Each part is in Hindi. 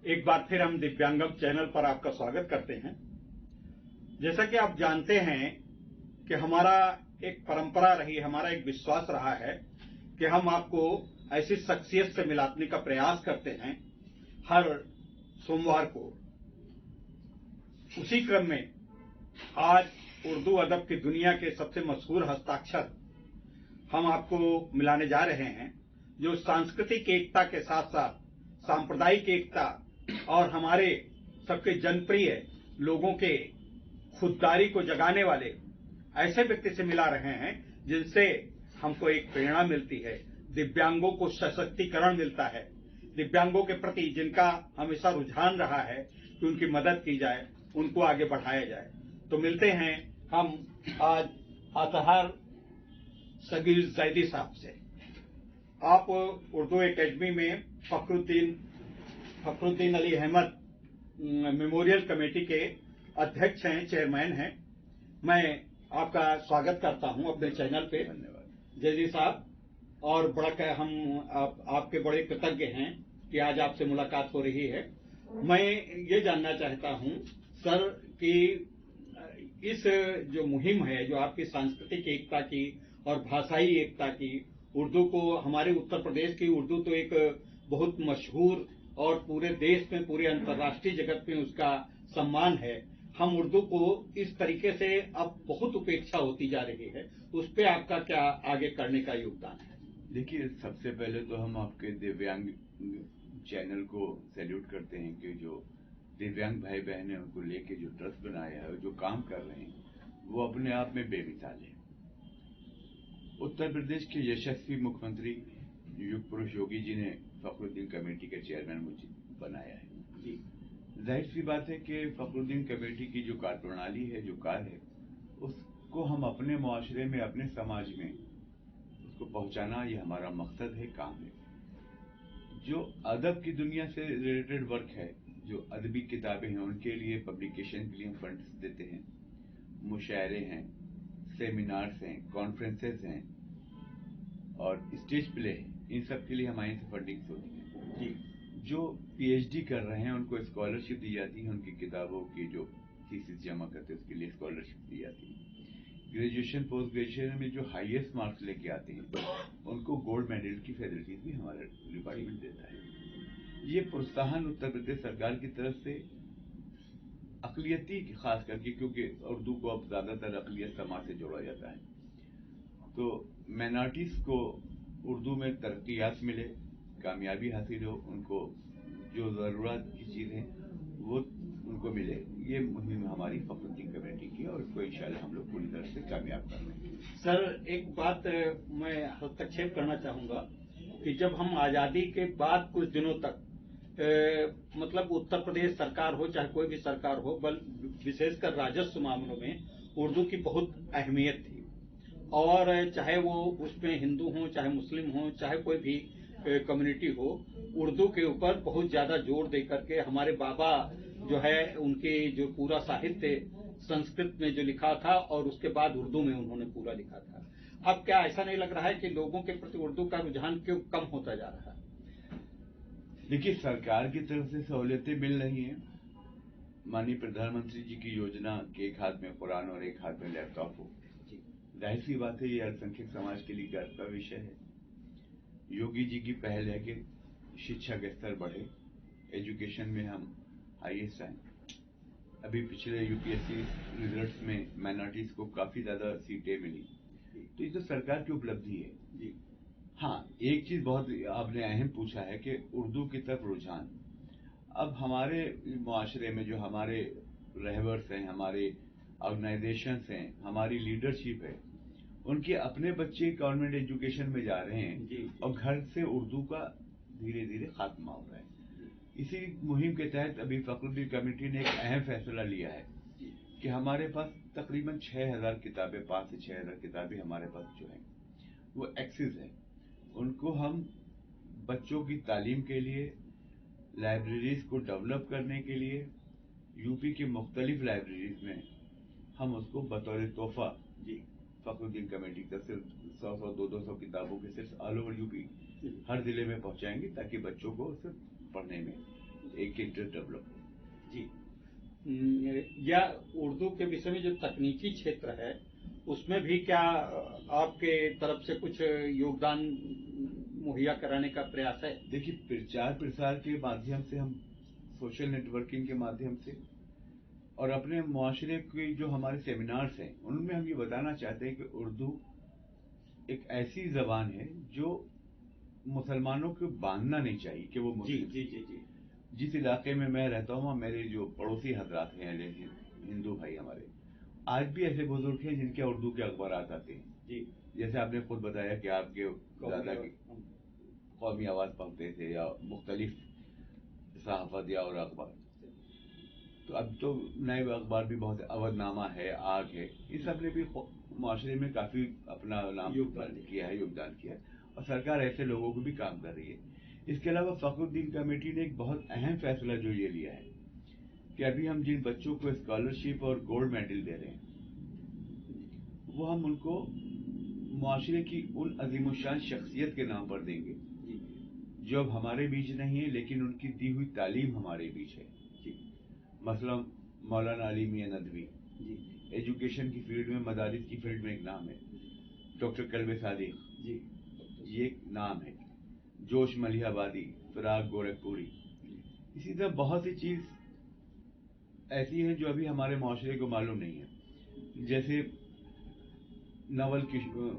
एक बार फिर हम दिव्यांगम चैनल पर आपका स्वागत करते हैं। जैसा कि आप जानते हैं कि हमारा एक परंपरा रही, हमारा एक विश्वास रहा है कि हम आपको ऐसी शख्सियत से मिलाने का प्रयास करते हैं हर सोमवार को। उसी क्रम में आज उर्दू अदब की दुनिया के सबसे मशहूर हस्ताक्षर हम आपको मिलाने जा रहे हैं, जो सांस्कृतिक एकता के साथ साथ सांप्रदायिक एकता और हमारे सबके जनप्रिय लोगों के खुददारी को जगाने वाले ऐसे व्यक्ति से मिला रहे हैं जिनसे हमको एक प्रेरणा मिलती है, दिव्यांगों को सशक्तिकरण मिलता है, दिव्यांगों के प्रति जिनका हमेशा रुझान रहा है कि उनकी मदद की जाए, उनको आगे बढ़ाया जाए। तो मिलते हैं हम आज अतहर सगीर जैदी साहब से। आप उर्दू एकेडमी में फखरुद्दीन अली अहमद मेमोरियल कमेटी के अध्यक्ष हैं, चेयरमैन हैं। मैं आपका स्वागत करता हूं अपने चैनल पे। धन्यवाद जैदी साहब, और बड़ा हम आपके बड़े कृतज्ञ हैं कि आज आपसे मुलाकात हो रही है। मैं ये जानना चाहता हूं सर कि इस जो मुहिम है, जो आपकी सांस्कृतिक एकता की और भाषाई एकता की, उर्दू को, हमारे उत्तर प्रदेश की उर्दू तो एक बहुत मशहूर और पूरे देश में, पूरे अंतर्राष्ट्रीय जगत में उसका सम्मान है। हम उर्दू को इस तरीके से अब बहुत उपेक्षा होती जा रही है, उस पर आपका क्या आगे करने का योगदान है? देखिए, सबसे पहले तो हम आपके दिव्यांग चैनल को सैल्यूट करते हैं कि जो दिव्यांग भाई बहन है उनको लेके जो ट्रस्ट बनाया है, जो काम कर रहे हैं, वो अपने आप में बेमिसाल है। उत्तर प्रदेश के यशस्वी मुख्यमंत्री युग पुरुष योगी जी ने फखरुद्दीन कमेटी के चेयरमैन मुझे बनाया है। जाहिर सी बात है कि फखरुद्दीन कमेटी की जो कार्यप्रणाली है, जो कार्य है, उसको हम अपने मुआशरे में, अपने समाज में उसको पहुंचाना, ये हमारा मकसद है, काम है। जो अदब की दुनिया से रिलेटेड वर्क है, जो अदबी किताबें हैं, उनके लिए पब्लिकेशन के लिए हम फंड्स देते हैं। मुशायरे हैं, सेमिनार्स हैं, कॉन्फ्रेंसेस हैं और स्टेज प्ले है, इन सब के लिए हमारे से फंडिंग होती है जी। जो पीएचडी कर रहे हैं उनको स्कॉलरशिप दी जाती है, उनकी किताबों की जो थीसिस जमा करते हैं उसके लिए स्कॉलरशिप दी जाती है। ग्रेजुएशन पोस्ट ग्रेजुएशन में जो हाईएस्ट मार्क्स लेके आते हैं उनको गोल्ड मेडल की फैसिलिटीज भी हमारा डिपार्टमेंट देता है। ये प्रोत्साहन उत्तर प्रदेश सरकार की तरफ से अकलियती खास करके, क्योंकि उर्दू को अब ज्यादातर अकलियत समाज से जोड़ा जाता है, तो माइनॉरिटीज को उर्दू में तरक्कियात मिले, कामयाबी हासिल हो, उनको जो जरूरत की चीज है वो उनको मिले। ये मुहिम हमारी फखरुद्दीन कमेटी की है और इसको इंशाल्लाह हम लोग पूरी तरह से कामयाब कर रहे हैं। सर, एक बात मैं हस्तक्षेप करना चाहूंगा कि जब हम आजादी के बाद कुछ दिनों तक मतलब उत्तर प्रदेश सरकार हो चाहे कोई भी सरकार हो, विशेषकर राजस्व मामलों में उर्दू की बहुत अहमियत थी, और चाहे वो उसमें हिंदू हो, चाहे मुस्लिम हो, चाहे कोई भी कम्युनिटी हो, उर्दू के ऊपर बहुत ज्यादा जोर दे करके हमारे बाबा जो है उनके जो पूरा साहित्य संस्कृत में जो लिखा था और उसके बाद उर्दू में उन्होंने पूरा लिखा था। अब क्या ऐसा नहीं लग रहा है कि लोगों के प्रति उर्दू का रुझान क्यों कम होता जा रहा है? देखिए, सरकार की तरफ से सहूलियतें मिल रही हैं। माननीय प्रधानमंत्री जी की योजना कि एक हाथ में कुरान और एक हाथ में लैपटॉप हो, जाहिर सी बात है ये अल्पसंख्यक समाज के लिए गर्व का विषय है। योगी जी की पहल है कि शिक्षा का स्तर बढ़े, एजुकेशन में हम हाईएस्ट आए। अभी पिछले यूपीएससी रिजल्ट्स में माइनॉरिटीज को काफी ज्यादा सीटें मिली, तो ये तो सरकार की उपलब्धि है जी। हाँ, एक चीज बहुत आपने अहम पूछा है कि उर्दू की तरफ रुझान। अब हमारे मुआशरे में जो हमारे रहबर्स हैं, हमारे ऑर्गेनाइजेशंस हैं, हमारी लीडरशिप है, उनके अपने बच्चे गवर्नमेंट एजुकेशन में जा रहे हैं और घर से उर्दू का धीरे धीरे खात्मा हो रहा है। इसी मुहिम के तहत अभी फखरुद्दीन कमेटी ने एक अहम फैसला लिया है कि हमारे पास तकरीबन 6000 किताबें, 5 से 6000 किताबें हमारे पास जो है वो एक्सेस है। उनको हम बच्चों की तालीम के लिए, लाइब्रेरीज को डेवलप करने के लिए यूपी की मुख्तलिफ लाइब्रेरीज में हम उसको बतौर तोहफा जी फखरुद्दीन कमेटी का सिर्फ 100 200 किताबों के सिर्फ ऑल ओवर यूपी हर जिले में पहुंचाएंगे ताकि बच्चों को उसे पढ़ने में एक इंटरेस्ट डेवलप हो। जी। या उर्दू के विषय में जो तकनीकी क्षेत्र है उसमें भी क्या आपके तरफ से कुछ योगदान मुहैया कराने का प्रयास है? देखिए, प्रचार प्रसार के माध्यम से, हम सोशल नेटवर्किंग के माध्यम से और अपने मुआशरे के जो हमारे सेमिनार्स हैं उनमें हम ये बताना चाहते हैं कि उर्दू एक ऐसी जबान है जो मुसलमानों को बांधना नहीं चाहिए कि वो जी मुस्लिम। जी जी जी। जिस इलाके में मैं रहता हूँ, मेरे जो पड़ोसी हजरात हैं, हिंदू भाई हमारे, आज भी ऐसे बुजुर्ग हैं जिनके उर्दू के अखबार आते हैं। जी। जैसे आपने खुद बताया कि आपके दादा की कौमी आवाज पढ़ते थे या मुख्तलिफ सहाफत या और अखबार। तो अब तो नए अखबार भी बहुत, अवधनामा है, आग है, इस सब ने भी माशरे में काफी अपना नाम किया है, योगदान किया है, और सरकार ऐसे लोगों को भी काम कर रही है। इसके अलावा फखरुद्दीन कमेटी ने एक बहुत अहम फैसला जो ये लिया है कि अभी हम जिन बच्चों को स्कॉलरशिप और गोल्ड मेडल दे रहे हैं वो हम उनको मुआशरे की उन अजीमुशान शख्सियत के नाम पर देंगे जो अब हमारे बीच नहीं है, लेकिन उनकी दी हुई तालीम हमारे बीच है। मसलन मौलाना अली मियां नदवी, एजुकेशन की फील्ड में, मदारिस की फील्ड में एक नाम है। डॉक्टर कल्बे सादिक जी, ये एक नाम है। जोश मलिहाबादी, फिराक गोरखपुरी, इसी तरह बहुत सी चीज ऐसी हैं जो अभी हमारे माशरे को मालूम नहीं है। जैसे नवल किशोर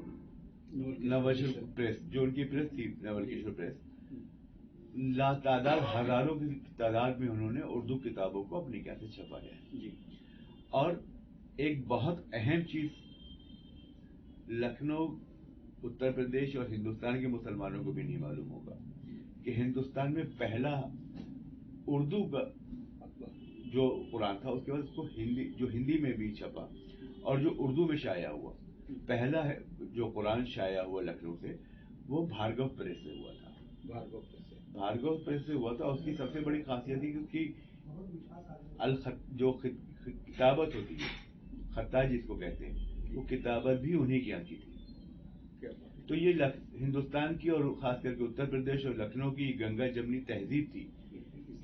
प्रेस, जो उनकी प्रेस थी, नवल किशोर प्रेस, लातादाद हजारों की तादाद में उन्होंने उर्दू किताबों को अपने क्या से छपाया है जी। और एक बहुत अहम चीज लखनऊ, उत्तर प्रदेश और हिंदुस्तान के मुसलमानों को भी नहीं मालूम होगा कि हिंदुस्तान में पहला उर्दू का जो कुरान था, उसके बाद उसको हिंदी में भी छपा और जो उर्दू में शाया हुआ, पहला है जो कुरान शाया हुआ लखनऊ से, वो भार्गव प्रेस से हुआ था। भार्गव प्रेस से हुआ था। उसकी सबसे बड़ी खासियत है कि उसकी जो किताबत होती है, खत्ता जिसको कहते हैं, वो किताबत भी उन्हीं की यहाँ की थी। तो ये हिंदुस्तान की और खास करके उत्तर प्रदेश और लखनऊ की गंगा जमनी तहजीब थी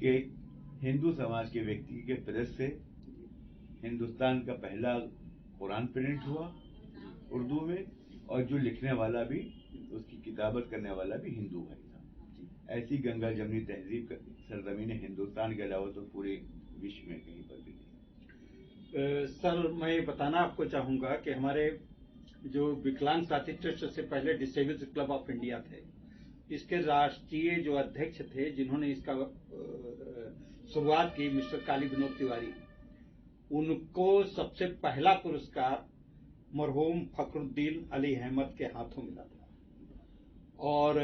कि हिंदू समाज के व्यक्ति के प्रेस से हिंदुस्तान का पहला कुरान प्रिंट हुआ उर्दू में, और जो लिखने वाला भी, उसकी किताबत करने वाला भी हिंदू भाई था। ऐसी गंगा जमनी तहजीब सरजमीन हिंदुस्तान के अलावा तो पूरे विश्व में कहीं पर भी नहीं। सर, मैं बताना आपको चाहूंगा कि हमारे जो विकलांग साथी ट्रस्ट से पहले डिसेबल्ड क्लब ऑफ इंडिया थे, इसके राष्ट्रीय जो अध्यक्ष थे, जिन्होंने इसका शुरुआत की, मिस्टर काली विनोद तिवारी, उनको सबसे पहला पुरस्कार मरहूम फखरुद्दीन अली अहमद के हाथों मिला था, और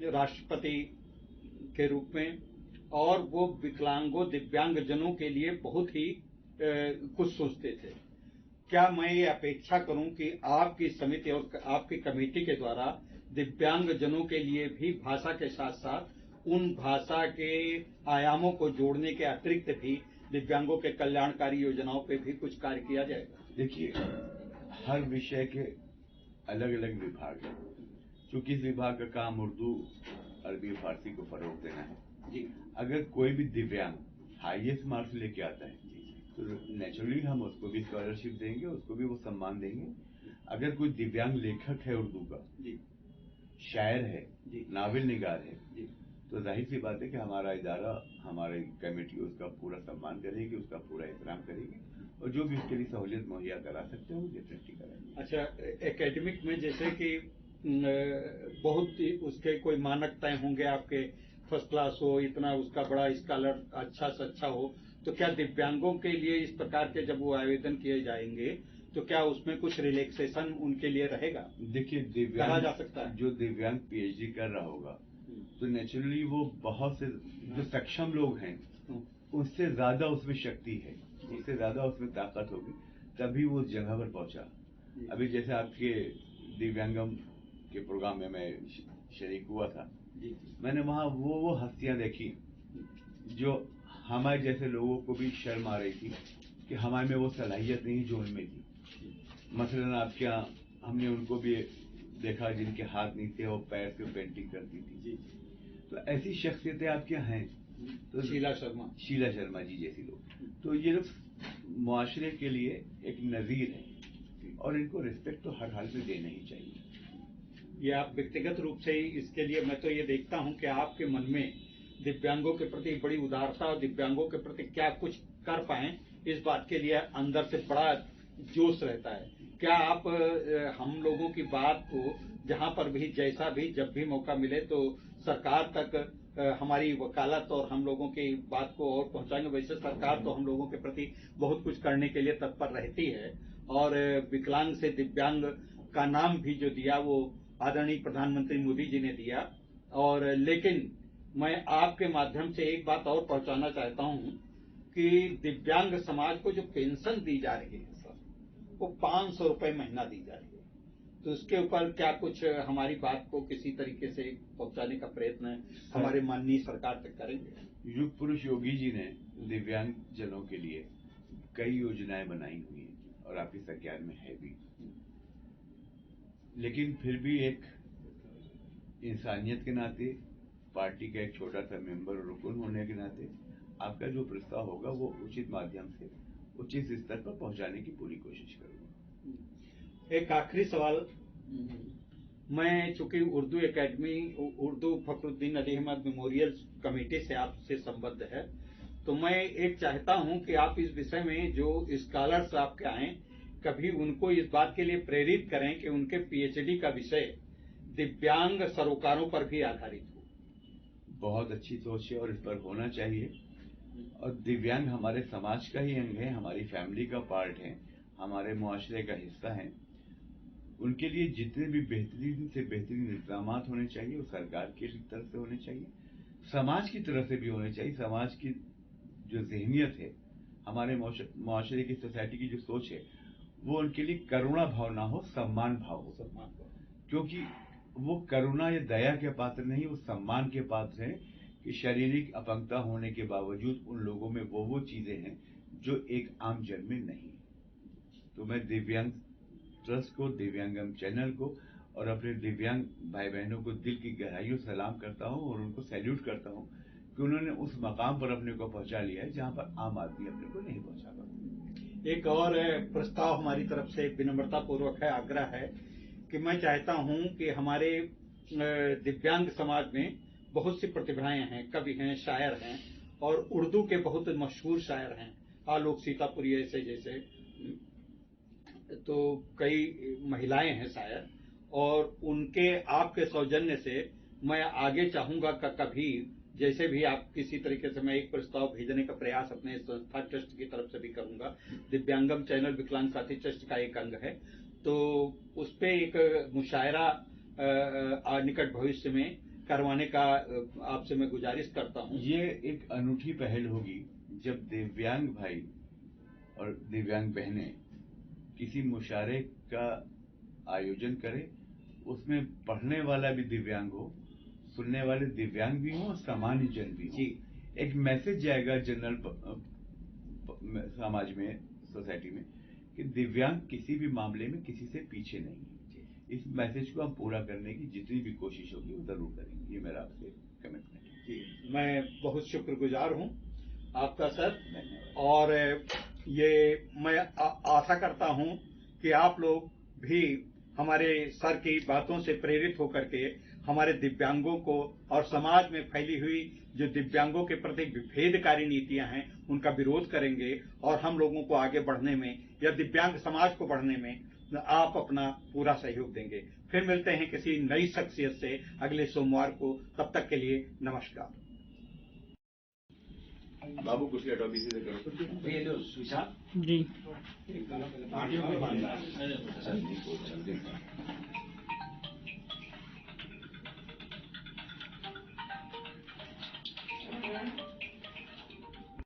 राष्ट्रपति के रूप में, और वो विकलांगों, दिव्यांगजनों के लिए बहुत ही कुछ सोचते थे। क्या मैं ये अपेक्षा करूं कि आपकी समिति और आपकी कमेटी के द्वारा दिव्यांगजनों के लिए भी भाषा के साथ साथ उन भाषा के आयामों को जोड़ने के अतिरिक्त भी दिव्यांगों के कल्याणकारी योजनाओं पे भी कुछ कार्य किया जाएगा? देखिए, हर विषय के अलग अलग विभाग हैं। चूंकि इस विभाग का काम उर्दू, अरबी, फारसी को फरोग देना है जी। अगर कोई भी दिव्यांग हाईएस्ट मार्क्स लेके आता है तो नेचुरली हम उसको भी स्कॉलरशिप देंगे, उसको भी वो सम्मान देंगे। अगर कोई दिव्यांग लेखक है उर्दू का जी, शायर है, नावल निगार है जी, तो जाहिर सी बात है कि हमारा इदारा, हमारी कमेटी उसका पूरा सम्मान करेगी, उसका पूरा एहतराम करेगी, और जो भी उसके लिए सहूलियत मुहैया करा सकते हैं वो डेफिनेटली कराएंगे। अच्छा, एकेडमिक में जैसे कि बहुत उसके कोई मानक तय होंगे आपके, फर्स्ट क्लास हो, इतना उसका बड़ा स्कॉलर अच्छा से अच्छा हो, तो क्या दिव्यांगों के लिए इस प्रकार के जब वो आवेदन किए जाएंगे तो क्या उसमें कुछ रिलैक्सेशन उनके लिए रहेगा? देखिए, कहा जा सकता है जो दिव्यांग पीएचडी कर रहा होगा तो नेचुरली वो बहुत से जो सक्षम लोग हैं उससे ज्यादा उसमें शक्ति है, उससे ज्यादा उसमें ताकत होगी, तभी वो उस जगह पर पहुंचा। अभी जैसे आपके दिव्यांगम के प्रोग्राम में मैं शरीक हुआ था, मैंने वहां वो हस्तियां देखी जो हमारे जैसे लोगों को भी शर्म आ रही थी कि हमारे में वो सलाहियत नहीं जो उनमें थी। मसलन आपके यहाँ हमने उनको भी देखा जिनके हाथ नहीं थे, वो पैर से पेंटिंग करती थी। तो ऐसी शख्सियतें आपके यहाँ हैं तो शीला शर्मा जी जैसी लोग, तो ये लोग मुआशरे के लिए एक नजीर है और इनको रिस्पेक्ट तो हर हाल में देना ही चाहिए। ये आप व्यक्तिगत रूप से ही इसके लिए मैं तो ये देखता हूं कि आपके मन में दिव्यांगों के प्रति बड़ी उदारता और दिव्यांगों के प्रति क्या कुछ कर पाए इस बात के लिए अंदर से बड़ा जोश रहता है। क्या आप हम लोगों की बात को जहां पर भी जैसा भी जब भी मौका मिले तो सरकार तक हमारी वकालत और हम लोगों की बात को और पहुंचाएंगे? वैसे सरकार तो हम लोगों के प्रति बहुत कुछ करने के लिए तत्पर रहती है और विकलांग से दिव्यांग का नाम भी जो दिया वो आदरणीय प्रधानमंत्री मोदी जी ने दिया। और लेकिन मैं आपके माध्यम से एक बात और पहुंचाना चाहता हूं कि दिव्यांग समाज को जो पेंशन दी जा रही है सर, वो 500 रुपए महीना दी जा रही है, तो उसके ऊपर क्या कुछ हमारी बात को किसी तरीके से पहुंचाने का प्रयत्न हमारे माननीय सरकार तक करेंगे? युग पुरुष योगी जी ने दिव्यांग जनों के लिए कई योजनाएं बनाई हुई हैं और आपकी सरकार में है भी, लेकिन फिर भी एक इंसानियत के नाते, पार्टी का एक छोटा सा मेंबर और रुकन होने के नाते आपका जो प्रस्ताव होगा वो उचित माध्यम से उचित स्तर पर पहुंचाने की पूरी कोशिश करूंगा। एक आखिरी सवाल, मैं चूंकि Urdu academy Urdu Fakhruddin Ali Ahmed memorial committee से आपसे संबद्ध है, तो मैं एक चाहता हूं कि आप इस विषय में जो स्कॉलर्स आपके आए कभी उनको इस बात के लिए प्रेरित करें कि उनके पीएचडी का विषय दिव्यांग सरोकारों पर भी आधारित हो। बहुत अच्छी सोच है और इस पर होना चाहिए। और दिव्यांग हमारे समाज का ही अंग है, हमारी फैमिली का पार्ट है, हमारे मुआशरे का हिस्सा है। उनके लिए जितने भी बेहतरीन से बेहतरीन इल्जाम होने चाहिए वो सरकार की तरफ से होने चाहिए, समाज की तरफ से भी होने चाहिए। समाज की जो ज़हनियत है, हमारे मुआशरे की, सोसाइटी की जो सोच है, वो उनके लिए करुणा भाव ना हो, सम्मान भाव हो। क्योंकि वो करुणा या दया के पात्र नहीं, वो सम्मान के पात्र हैं कि शारीरिक अपंगता होने के बावजूद उन लोगों में वो चीजें हैं जो एक आम जन में नहीं है। तो मैं दिव्यांग ट्रस्ट को, दिव्यांगम चैनल को और अपने दिव्यांग भाई बहनों को दिल की गहराइयों से सलाम करता हूं और उनको सैल्यूट करता हूं कि उन्होंने उस मकाम पर अपने को पहुंचा लिया है जहां पर आम आदमी अपने को नहीं पहुंचा पाता। एक और प्रस्ताव हमारी तरफ से विनम्रता पूर्वक है, आग्रह है कि मैं चाहता हूं कि हमारे दिव्यांग समाज में बहुत सी प्रतिभाएं हैं, कवि हैं, शायर हैं और उर्दू के बहुत मशहूर शायर हैं, आलोक सीतापुरी ऐसे जैसे, तो कई महिलाएं हैं शायर, और उनके आपके सौजन्य से मैं आगे चाहूंगा कि कभी जैसे भी आप किसी तरीके से मैं एक प्रस्ताव भेजने का प्रयास अपने संस्था ट्रस्ट की तरफ से भी करूंगा। दिव्यांगम चैनल विकलांग साथी ट्रस्ट का एक अंग है, तो उस पे एक मुशायरा निकट भविष्य में करवाने का आपसे मैं गुजारिश करता हूं। ये एक अनूठी पहल होगी जब दिव्यांग भाई और दिव्यांग बहनें किसी मुशायरे का आयोजन करें, उसमें पढ़ने वाला भी दिव्यांग हो, सुनने वाले दिव्यांग भी हों, सामान्य जन भी हो। एक मैसेज जाएगा जनरल समाज में, सोसाइटी में, कि दिव्यांग किसी भी मामले में किसी से पीछे नहीं है। इस मैसेज को हम पूरा करने की जितनी भी कोशिश होगी वो जरूर करेंगे, ये मेरा आपसे कमिटमेंट है। जी, मैं बहुत शुक्रगुजार हूं आपका सर, और ये मैं आशा करता हूं कि आप लोग भी हमारे सर की बातों से प्रेरित होकर के हमारे दिव्यांगों को और समाज में फैली हुई जो दिव्यांगों के प्रति विभेदकारी नीतियां हैं उनका विरोध करेंगे और हम लोगों को आगे बढ़ने में या दिव्यांग समाज को बढ़ने में आप अपना पूरा सहयोग देंगे। फिर मिलते हैं किसी नई शख्सियत से अगले सोमवार को, तब तक के लिए नमस्कार। बाबू कुछ ऑफिस से करो जी।